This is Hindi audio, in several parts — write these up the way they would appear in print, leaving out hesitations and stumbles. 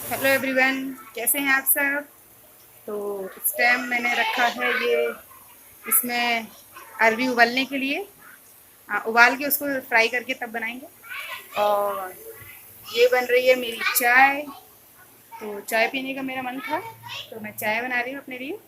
हेलो एवरीवन, कैसे हैं आप सब। तो इस टाइम मैंने रखा है ये इसमें अरबी उबालने के लिए। उबाल के उसको फ्राई करके तब बनाएंगे। और ये बन रही है मेरी चाय। तो चाय पीने का मेरा मन था, तो मैं चाय बना रही हूँ अपने लिए।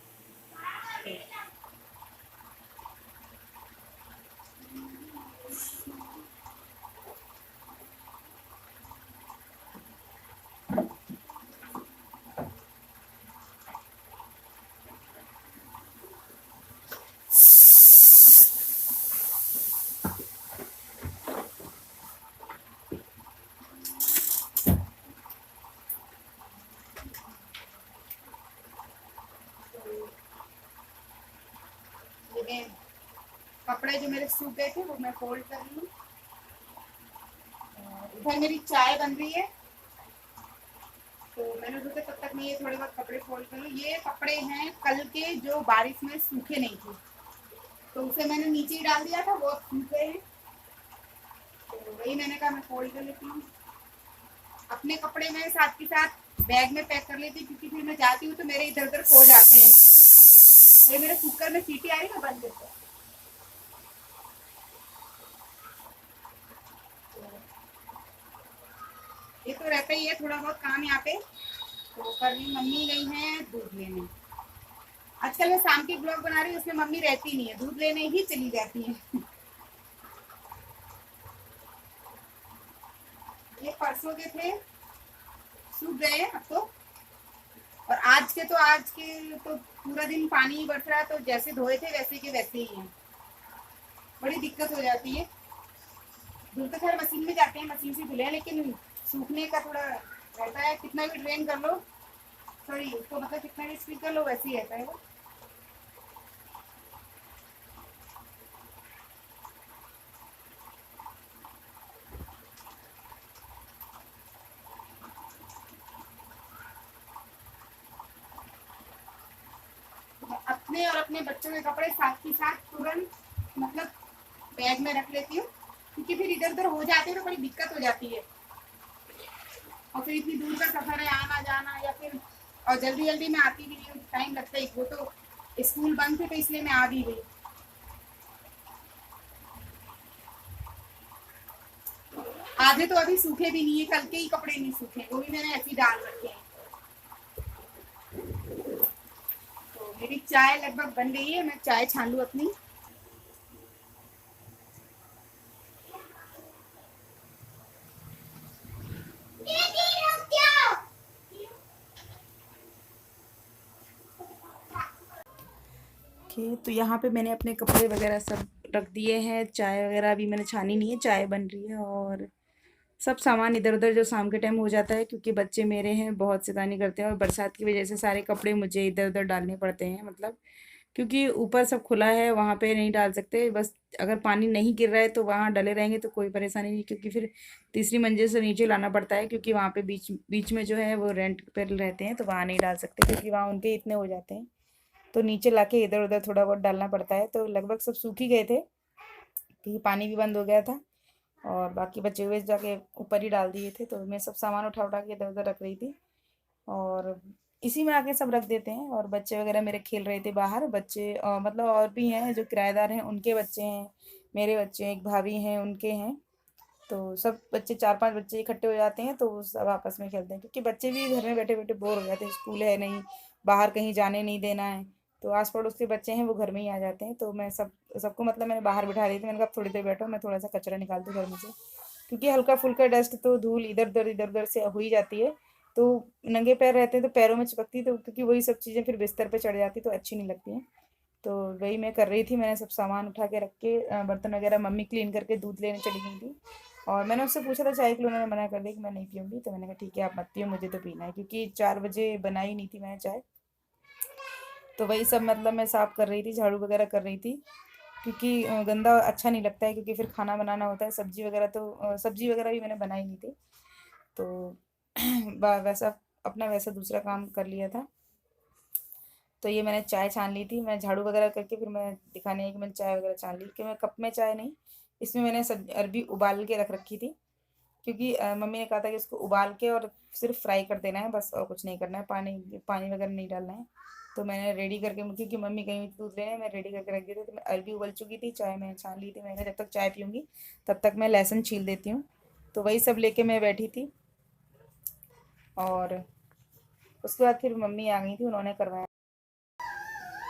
ये कपड़े जो मेरे सूख गए थे वो मैं फोल्ड कर रही हूँ। इधर मेरी चाय बन रही है। तो मैंने सोचा तब तक मैं ये थोड़े बहुत कपड़े फोल्ड कर लूँ। ये कपड़े हैं कल के, जो बारिश में सूखे नहीं थे, तो उसे मैंने नीचे ही डाल दिया था, वो अब सूख गए हैं। तो वही मैंने कहा मैं फोल्ड कर लेती हूँ। अपने कपड़े में साथ के साथ बैग में पैक कर लेती हूँ, क्योंकि फिर मैं जाती हूँ तो मेरे इधर उधर खो जाते हैं। ये मेरे कुकर में सीटी आ रही है, बंद करता हूँ। ये तो रहता ही है थोड़ा बहुत काम यहाँ पे। तो कर रही, मम्मी गई हैं दूध लेने। आजकल मैं शाम की ब्लॉग बना रही हूँ, उसमें मम्मी रहती नहीं है, दूध लेने ही चली जाती है। ये परसों के थे, सूख गए हैं अब तो। और आज के तो पूरा दिन पानी ही बरस रहा है, तो जैसे धोए थे वैसे के वैसे ही हैं। बड़ी दिक्कत हो जाती है। धुल तो खैर मशीन में जाते हैं, मशीन से धुले, लेकिन सूखने का थोड़ा रहता है। कितना भी ड्रेन कर लो, सॉरी उसको मतलब कितना भी स्पीड कर लो, वैसे ही रहता है वो। तो मैं अपने और अपने बच्चों के कपड़े साथ ही साथ तुरंत मतलब बैग में रख लेती हूँ, क्योंकि फिर इधर उधर हो जाते हैं तो बड़ी दिक्कत हो जाती है। और फिर इतनी दूर का सफर है, आना जाना, या फिर और जल्दी जल्दी में आती भी नहीं हूँ, टाइम लगता है। वो तो स्कूल बंद थे तो इसलिए मैं आ भी गई। आधे तो अभी सूखे भी नहीं है, कल के ही कपड़े नहीं सूखे, वो भी मैंने ऐसे ही डाल रखे हैं। तो मेरी चाय लगभग बन गई है, मैं चाय छान लूँ अपनी। ओके, तो यहाँ पे मैंने अपने कपड़े वगैरह सब रख दिए हैं। चाय वगैरह अभी मैंने छानी नहीं है, चाय बन रही है। और सब सामान इधर उधर जो शाम के टाइम हो जाता है, क्योंकि बच्चे मेरे हैं बहुत शैतानी करते हैं, और बरसात की वजह से सारे कपड़े मुझे इधर उधर डालने पड़ते हैं। मतलब क्योंकि ऊपर सब खुला है, वहाँ पे नहीं डाल सकते। बस अगर पानी नहीं गिर रहा है तो वहाँ डले रहेंगे तो कोई परेशानी नहीं, क्योंकि फिर तीसरी मंजिल से नीचे लाना पड़ता है, क्योंकि वहाँ पे बीच बीच में जो है वो रेंट पर रहते हैं, तो वहाँ नहीं डाल सकते, क्योंकि वहाँ उनके इतने हो जाते हैं। तो नीचे लाके इधर उधर थोड़ा बहुत डालना पड़ता है। तो लगभग सब सूख ही गए थे, क्योंकि पानी भी बंद हो गया था। और बाकी बचे हुए जाके ऊपर ही डाल दिए थे। तो मैं सब सामान उठा उठा के इधर उधर रख रही थी, और इसी में आके सब रख देते हैं। और बच्चे वगैरह मेरे खेल रहे थे बाहर। बच्चे मतलब और भी हैं जो किराएदार हैं, उनके बच्चे हैं, मेरे बच्चे हैं, एक भाभी हैं उनके हैं। तो सब बच्चे, चार पांच बच्चे इकट्ठे हो जाते हैं, तो वो सब आपस में खेलते हैं, क्योंकि बच्चे भी घर में बैठे बैठे बोर हो जाते हैं। स्कूल है नहीं, बाहर कहीं जाने नहीं देना है, तो आस पड़ोस के बच्चे हैं वो घर में ही आ जाते हैं। तो मैं सबको मतलब मैंने बाहर बिठा दी थी। मैंने कहा थोड़ी देर बैठो, मैं थोड़ा सा कचरा निकाल दूँ घर में से, क्योंकि हल्का फुल्का डस्ट तो धूल इधर उधर से हो ही जाती है। तो नंगे पैर रहते हैं तो पैरों में चिपकती, तो क्योंकि वही सब चीज़ें फिर बिस्तर पे चढ़ जाती तो अच्छी नहीं लगती हैं। तो वही मैं कर रही थी। मैंने सब सामान उठा के रख के बर्तन वगैरह मम्मी क्लीन करके दूध लेने चली गई थी। और मैंने उससे पूछा था चाय के लिए, उन्होंने मना कर दिया कि मैं नहीं पीऊँगी। तो मैंने कहा ठीक है आप मत पियो, मुझे तो पीना है, क्योंकि 4 बजे बनाई नहीं थी मैंने चाय। तो वही सब मतलब मैं साफ़ कर रही थी, झाड़ू वगैरह कर रही थी, क्योंकि गंदा अच्छा नहीं लगता है, क्योंकि फिर खाना बनाना होता है। सब्जी वगैरह तो सब्जी वगैरह भी मैंने बनाई नहीं थी। तो वैसा अपना वैसा दूसरा काम कर लिया था। तो ये मैंने चाय छान ली थी। मैं झाड़ू वगैरह करके फिर मैं दिखाने आई कि मैंने चाय वगैरह छान ली, कि मैं कप में चाय नहीं, इसमें मैंने सब अरबी उबाल के रख रखी थी। क्योंकि मम्मी ने कहा था कि इसको उबाल के और सिर्फ फ्राई कर देना है बस, और कुछ नहीं करना है, पानी पानी वगैरह नहीं डालना है। तो मैंने रेडी करके, क्योंकि मम्मी कहीं दूध लेने, मैं रेडी करके रख दी थी। तो मैं अरबी उबल चुकी थी, चाय मैं छान ली थी। मैंने कहा जब तक चाय पीऊँगी तब तक मैं लहसुन छील देती हूँ। तो वही सब लेके मैं बैठी थी, और उसके बाद फिर मम्मी आ गई थी, उन्होंने करवाया।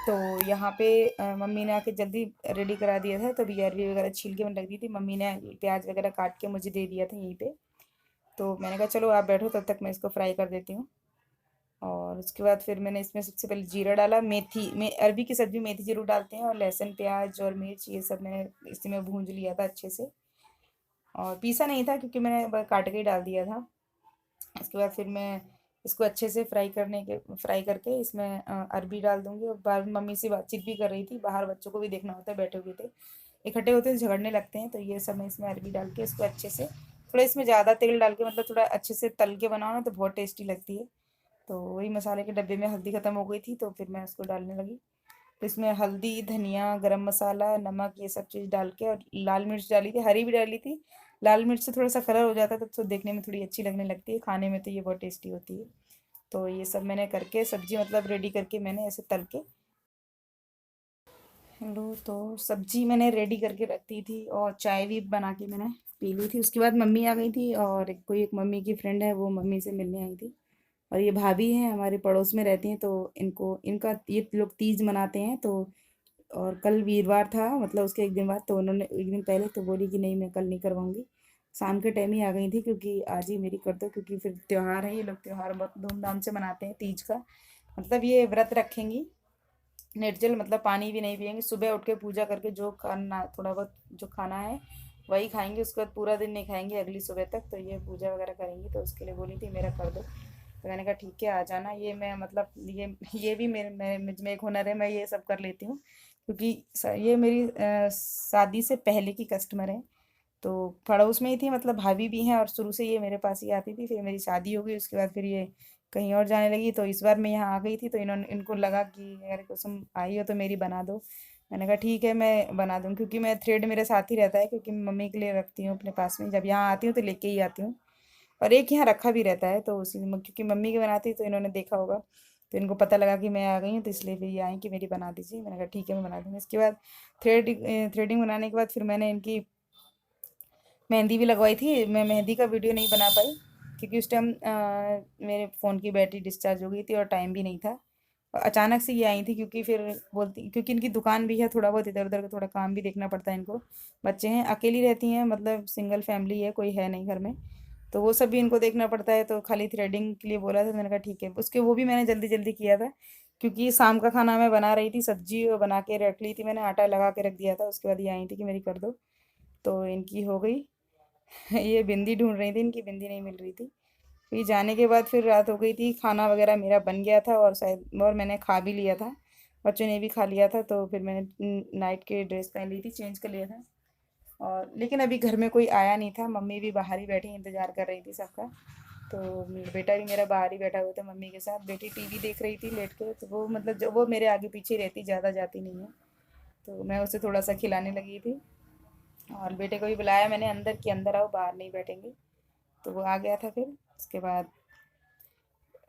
तो यहाँ पे मम्मी ने आके जल्दी रेडी करा दिया था, तभी अरबी वगैरह छील के मैंने रख दी थी। मम्मी ने प्याज वगैरह काट के मुझे दे दिया था यहीं पे। तो मैंने कहा चलो आप बैठो, तब तक मैं इसको फ्राई कर देती हूँ। और उसके बाद फिर मैंने इसमें सबसे पहले जीरा डाला, मेथी में, अरबी की सब्ज़ी मेथी ज़रूर डालते हैं, और लहसुन प्याज और मिर्च ये सब मैंने इसी में भूंज लिया था अच्छे से। और पीसा नहीं था क्योंकि मैंने बस काट के ही डाल दिया था। उसके बाद फिर मैं इसको अच्छे से फ्राई करके इसमें अरबी डाल दूँगी। और बाहर मम्मी से बातचीत भी कर रही थी, बाहर बच्चों को भी देखना होता है, बैठे हुए थे, इकट्ठे होते हैं तो झगड़ने लगते हैं। तो ये सब मैं इसमें अरबी डाल के इसको अच्छे से, थोड़ा इसमें ज़्यादा तेल डाल के, मतलब थोड़ा अच्छे से तल के बनाओ ना तो बहुत टेस्टी लगती है। तो वही मसाले के डब्बे में हल्दी ख़त्म हो गई थी, तो फिर मैं उसको डालने लगी। तो इसमें हल्दी, धनिया, गरम मसाला, नमक ये सब चीज़ डाल के, और लाल मिर्च डाली थी, हरी भी डाली थी। लाल मिर्च से थोड़ा सा कलर हो जाता है तो देखने में थोड़ी अच्छी लगने लगती है, खाने में तो ये बहुत टेस्टी होती है। तो ये सब मैंने करके सब्जी मतलब रेडी करके मैंने ऐसे तल के, लो तो सब्जी मैंने रेडी करके रख दी थी, और चाय भी बना के मैंने पी ली थी। उसके बाद मम्मी आ गई थी, और एक मम्मी की फ्रेंड है, वो मम्मी से मिलने आई थी। और ये भाभी हैं, हमारे पड़ोस में रहती हैं, तो इनको इनका ये लोग तीज मनाते हैं। तो और कल वीरवार था, मतलब उसके एक दिन बाद, तो उन्होंने एक दिन पहले तो बोली कि नहीं मैं कल नहीं करवाऊंगी। शाम के टाइम ही आ गई थी, क्योंकि आज ही मेरी कर दो, क्योंकि फिर त्यौहार है, ये लोग त्यौहार बहुत धूमधाम से मनाते हैं तीज का। मतलब ये व्रत रखेंगी निर्जल, मतलब पानी भी नहीं पियेंगे, सुबह उठ के पूजा करके जो खाना, थोड़ा बहुत जो खाना है वही खाएंगे, उसके बाद पूरा दिन नहीं खाएंगे अगली सुबह तक। तो ये पूजा वगैरह करेंगी, तो उसके लिए बोली थी मेरा कर दो। तो मैंने कहा ठीक है आ जाना। ये मैं मतलब ये भी मेरे मुझ में एक हुनर है, मैं ये सब कर लेती हूँ, क्योंकि ये मेरी शादी से पहले की कस्टमर है। तो पड़ोस में ही थी, मतलब भाभी भी हैं, और शुरू से ये मेरे पास ही आती थी। फिर मेरी शादी हो गई, उसके बाद फिर ये कहीं और जाने लगी। तो इस बार मैं यहाँ आ गई थी, तो इनको लगा कि अगर कुसुम आई हो तो मेरी बना दो। मैंने कहा ठीक है मैं बना दूँ, क्योंकि मैं थ्रेड मेरे साथ ही रहता है, क्योंकि मम्मी के लिए रखती हूँ अपने पास में, जब यहाँ आती हूँ तो लेके ही आती हूँ। और एक यहाँ रखा भी रहता है, तो उसी में, क्योंकि मम्मी की बनाती तो इन्होंने देखा होगा, तो इनको पता लगा कि मैं आ गई हूँ, तो इसलिए फिर ये आई कि मेरी बना दीजिए। मैंने कहा ठीक है मैं बना दूँगी। इसके बाद थ्रेडिंग बनाने के बाद फिर मैंने इनकी मेहंदी भी लगवाई थी। मैं मेहंदी का वीडियो नहीं बना पाई, क्योंकि उस टाइम मेरे फ़ोन की बैटरी डिस्चार्ज हो गई थी, और टाइम भी नहीं था। और अचानक से ये आई थी, क्योंकि फिर बोलती, क्योंकि इनकी दुकान भी है, थोड़ा बहुत इधर उधर का थोड़ा काम भी देखना पड़ता है इनको। बच्चे हैं, अकेली रहती हैं, मतलब सिंगल फैमिली है, कोई है नहीं घर में। तो वो सब भी इनको देखना पड़ता है, तो खाली थ्रेडिंग के लिए बोला था। मैंने कहा ठीक है, उसके वो भी मैंने जल्दी जल्दी किया था, क्योंकि शाम का खाना मैं बना रही थी, सब्जी बना के रख ली थी मैंने, आटा लगा के रख दिया था। उसके बाद ये आई थी कि मेरी कर दो, तो इनकी हो गई। ये बिंदी ढूंढ रही थी, इनकी बिंदी नहीं मिल रही थी। फिर जाने के बाद फिर रात हो गई थी, खाना वगैरह मेरा बन गया था, और शायद और मैंने खा भी लिया था, बच्चों ने भी खा लिया था। तो फिर मैंने नाइट की ड्रेस पहन ली थी, चेंज कर लिया था। और लेकिन अभी घर में कोई आया नहीं था, मम्मी भी बाहर ही बैठी इंतज़ार कर रही थी सबका। तो बेटा भी मेरा बाहर ही बैठा हुआ था मम्मी के साथ, बेटी टीवी देख रही थी लेट के। तो वो मतलब जो वो मेरे आगे पीछे ही रहती, ज़्यादा जाती नहीं है। तो मैं उसे थोड़ा सा खिलाने लगी थी, और बेटे को भी बुलाया मैंने अंदर, कि अंदर आओ, बाहर नहीं बैठेंगे। तो वो आ गया था। फिर उसके बाद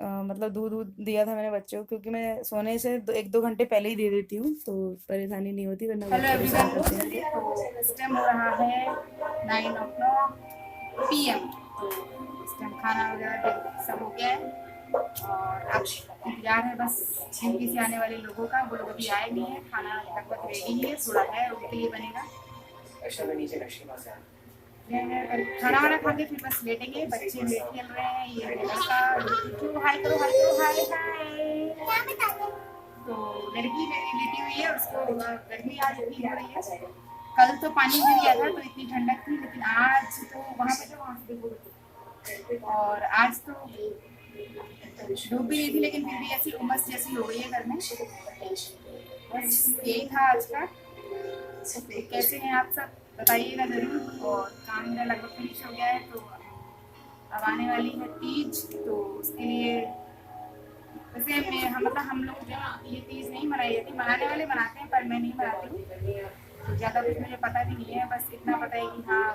मतलब दूध दूध दिया था मैंने बच्चों को, क्योंकि मैं सोने से एक दो घंटे पहले ही दे देती हूँ, तो परेशानी नहीं होती, वरना बहुत परेशान करते हैं। तो इस टाइम हो रहा है 9 o'clock PM। तो इस टाइम खाना वगैरह सब हो गया है, और अब इंतजार है बस जिनकी से आने वाले लोगों का। वो लोग अभी आए नहीं है, खाना लगभग रेडी है, थोड़ा है उनके लिए बनेगा। खाना वाना खा के फिर बस लेटेंगे। बच्चे लेट खेल रहे हैं, ये लड़का, क्यों हाय करो, हाय करो, हाय हाय। तो लड़की मेरी लेटी हुई है, उसको गर्मी आज इतनी हो रही है। कल तो पानी गिर गया था तो इतनी ठंडक थी, लेकिन आज तो वहाँ पे जो वहाँ पे देखो, और आज तो धूप भी नहीं थी, लेकिन फिर भी ऐसी उमस जैसी हो गई है घर में। बस यही था आज का। तो कैसे हैं आप सब बताइएगा ज़रूर। और काम मेरा लगभग फिनिश हो गया है, तो अब आने वाली है तीज। तो उसके लिए वैसे हम मतलब हम लोग जो ये तीज नहीं मनाई जाती, मनाने वाले मनाते हैं, पर मैं नहीं मनाती हूँ। तो ज़्यादा कुछ मुझे पता भी नहीं है, बस इतना पता है कि हाँ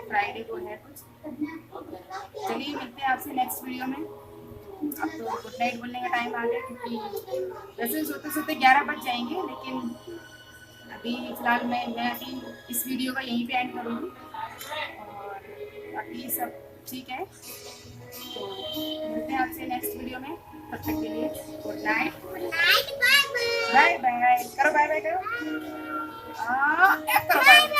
फ्राइडे को है कुछ। चलिए मिलते हैं आपसे नेक्स्ट वीडियो में। अब तो गुड नाइट बोलने का टाइम आ गया, क्योंकि वैसे सोते सोते 11 बज जाएंगे, लेकिन अभी फ़िलहाल मैं अभी इस वीडियो का यहीं पे एंड करूँगी। और बाकी सब ठीक है, तो मिलते हैं आपसे नेक्स्ट वीडियो में। तब तक के लिए गुड नाइट, बाय बाय, करो बाय बाय करो, करो बाय।